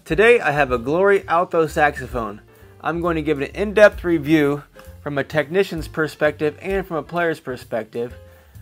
Today I have a Glory Alto Saxophone. I'm going to give it an in-depth review from a technician's perspective and from a player's perspective.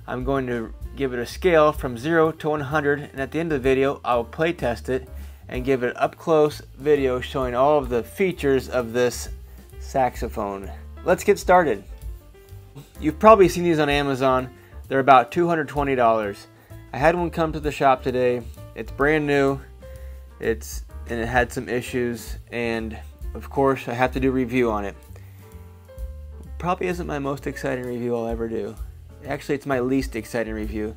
I'm going to give it a scale from 0 to 100, and at the end of the video I'll play test it and give it an up-close video showing all of the features of this saxophone. Let's get started. You've probably seen these on Amazon. They're about $220. I had one come to the shop today. It's brand new. And it had some issues, and of course I have to do a review on it. Probably isn't my most exciting review I'll ever do. Actually, it's my least exciting review.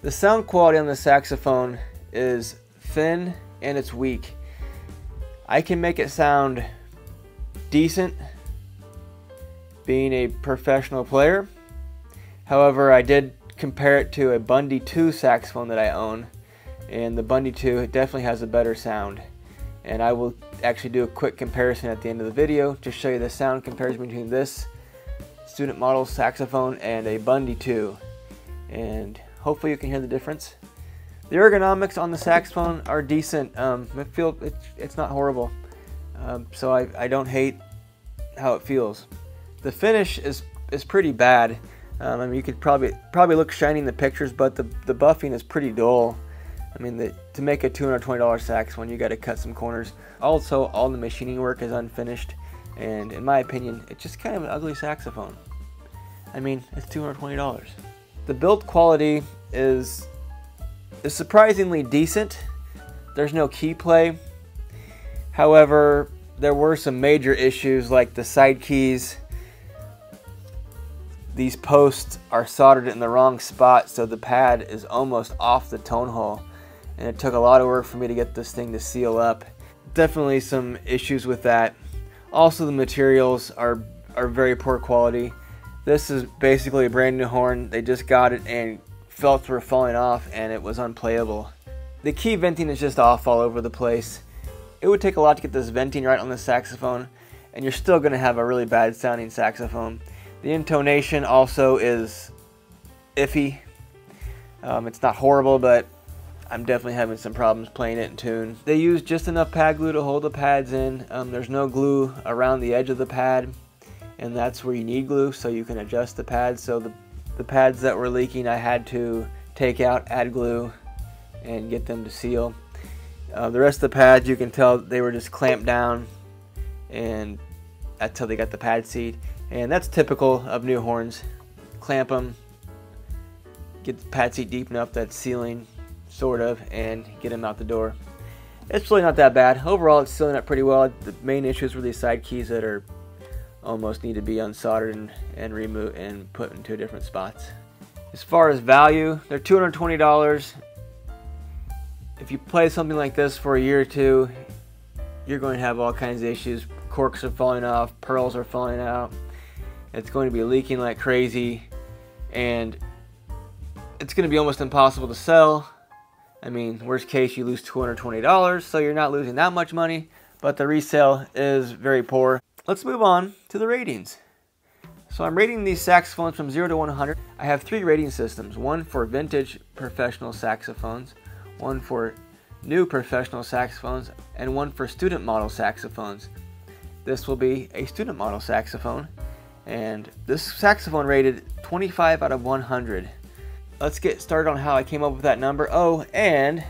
The sound quality on the saxophone is thin and it's weak. I can make it sound decent being a professional player. However, I did compare it to a Bundy 2 saxophone that I own, and the Bundy 2 definitely has a better sound. And I will actually do a quick comparison at the end of the video to show you the sound comparison between this student model saxophone and a Bundy 2, and hopefully you can hear the difference. The ergonomics on the saxophone are decent. It's not horrible, so I don't hate how it feels. The finish is pretty bad. I mean, you could probably look shiny in the pictures, but the buffing is pretty dull. I mean, to make a $220 saxophone, you got to cut some corners. Also, all the machining work is unfinished, and in my opinion, it's just kind of an ugly saxophone. I mean, it's $220. The build quality is surprisingly decent. There's no key play. However, there were some major issues like the side keys. These posts are soldered in the wrong spot, so the pad is almost off the tone hole. And it took a lot of work for me to get this thing to seal up. Definitely some issues with that. Also, the materials are very poor quality. This is basically a brand new horn. They just got it and felts were falling off and it was unplayable. The key venting is just off all over the place. It would take a lot to get this venting right on the saxophone, and you're still going to have a really bad sounding saxophone. The intonation also is iffy. It's not horrible, but I'm definitely having some problems playing it in tune. They use just enough pad glue to hold the pads in. There's no glue around the edge of the pad, and that's where you need glue so you can adjust the pads. So the pads that were leaking, I had to take out, add glue, and get them to seal. The rest of the pads, you can tell they were just clamped down, and that's how they got the pad seat. And that's typical of new horns. Clamp them, get the pad seat deep enough that's sealing, sort of, and get them out the door. It's really not that bad. Overall, it's sealing up pretty well. The main issues were these side keys that are almost need to be unsoldered and removed and put into different spots. As far as value, they're $220. If you play something like this for a year or two, you're going to have all kinds of issues. Corks are falling off, pearls are falling out. It's going to be leaking like crazy, and it's going to be almost impossible to sell. I mean, worst case, you lose $220, so you're not losing that much money, but the resale is very poor. Let's move on to the ratings. So I'm rating these saxophones from 0 to 100. I have 3 rating systems, one for vintage professional saxophones, one for new professional saxophones, and one for student model saxophones. This will be a student model saxophone, and this saxophone rated 25 out of 100. Let's get started on how I came up with that number. Oh, and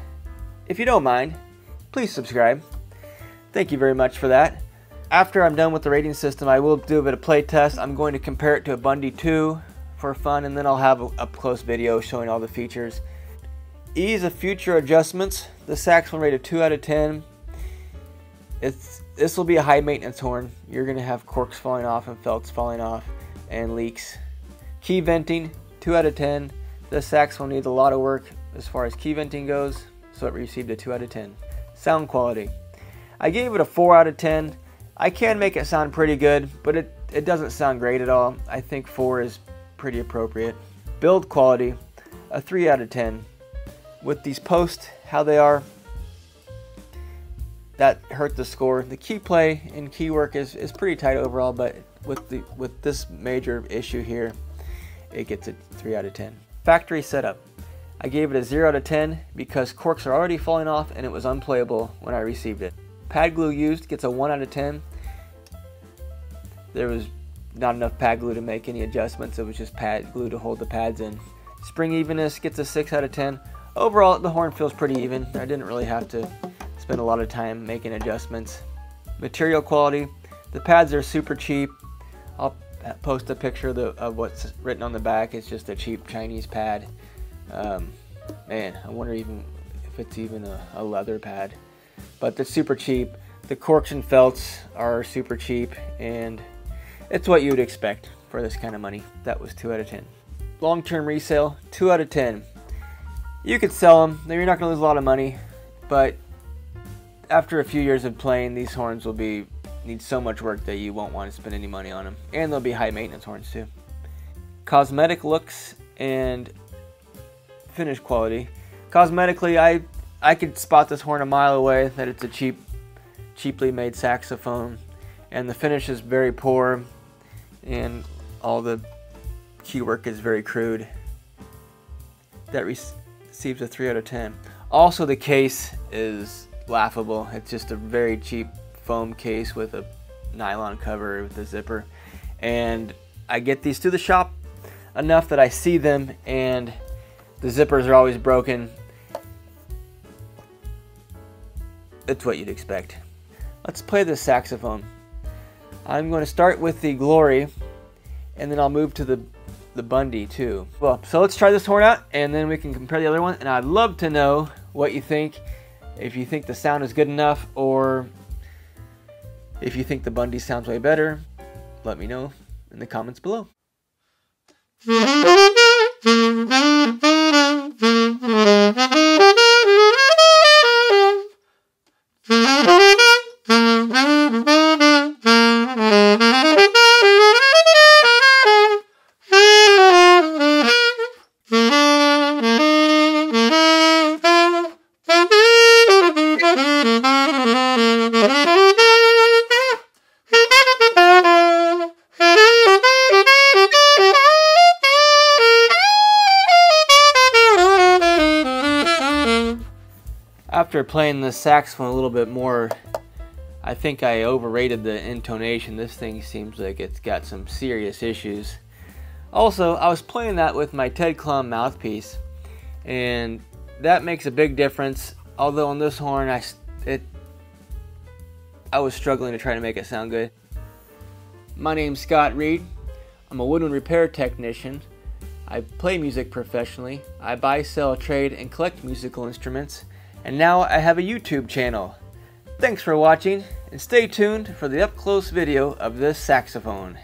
if you don't mind, please subscribe. Thank you very much for that. After I'm done with the rating system, I will do a bit of play test. I'm going to compare it to a Bundy 2 for fun, and then I'll have a up-close video showing all the features. Ease of future adjustments. The saxophone rated 2 out of 10. This will be a high maintenance horn. You're going to have corks falling off and felts falling off and leaks. Key venting, 2 out of 10. This saxophone needs a lot of work as far as key venting goes, so it received a 2 out of 10. Sound quality. I gave it a 4 out of 10. I can make it sound pretty good, but it doesn't sound great at all. I think 4 is pretty appropriate. Build quality, a 3 out of 10. With these posts, how they are, that hurt the score. The key play and key work is pretty tight overall, but with this major issue here, it gets a 3 out of 10. Factory setup. I gave it a 0 out of 10 because corks are already falling off and it was unplayable when I received it. Pad glue used gets a 1 out of 10. There was not enough pad glue to make any adjustments. It was just pad glue to hold the pads in. Spring evenness gets a 6 out of 10. Overall, the horn feels pretty even. I didn't really have to spend a lot of time making adjustments. Material quality, the pads are super cheap. I'll post a picture of what's written on the back. It's just a cheap Chinese pad. Man, I wonder even if it's even a leather pad. But they're super cheap. The corks and felts are super cheap, and it's what you would expect for this kind of money. That was 2 out of 10. Long-term resale, 2 out of 10. You could sell them. You're not going to lose a lot of money, but after a few years of playing, these horns will need so much work that you won't want to spend any money on them. And they'll be high maintenance horns too. Cosmetic looks and finish quality. Cosmetically, I could spot this horn a mile away that it's a cheaply made saxophone, and the finish is very poor, and all the key work is very crude. That receives a 3 out of 10. Also, the case is laughable. It's just a very cheap foam case with a nylon cover with a zipper, and I get these to the shop enough that I see them, and the zippers are always broken. It's what you'd expect. Let's play this saxophone. I'm going to start with the Glory, and then I'll move to the Bundy too. Well, so let's try this horn out, and then we can compare the other one, and I'd love to know what you think. If you think the sound is good enough, or if you think the Bundy sounds way better, let me know in the comments below. After playing the saxophone a little bit more, I think I overrated the intonation. This thing seems like it's got some serious issues. Also, I was playing that with my Ted Klum mouthpiece, and that makes a big difference. Although on this horn, I was struggling to try to make it sound good. My name's Scott Reed. I'm a woodwind repair technician. I play music professionally. I buy, sell, trade, and collect musical instruments. And now I have a YouTube channel. Thanks for watching, and stay tuned for the up-close video of this saxophone.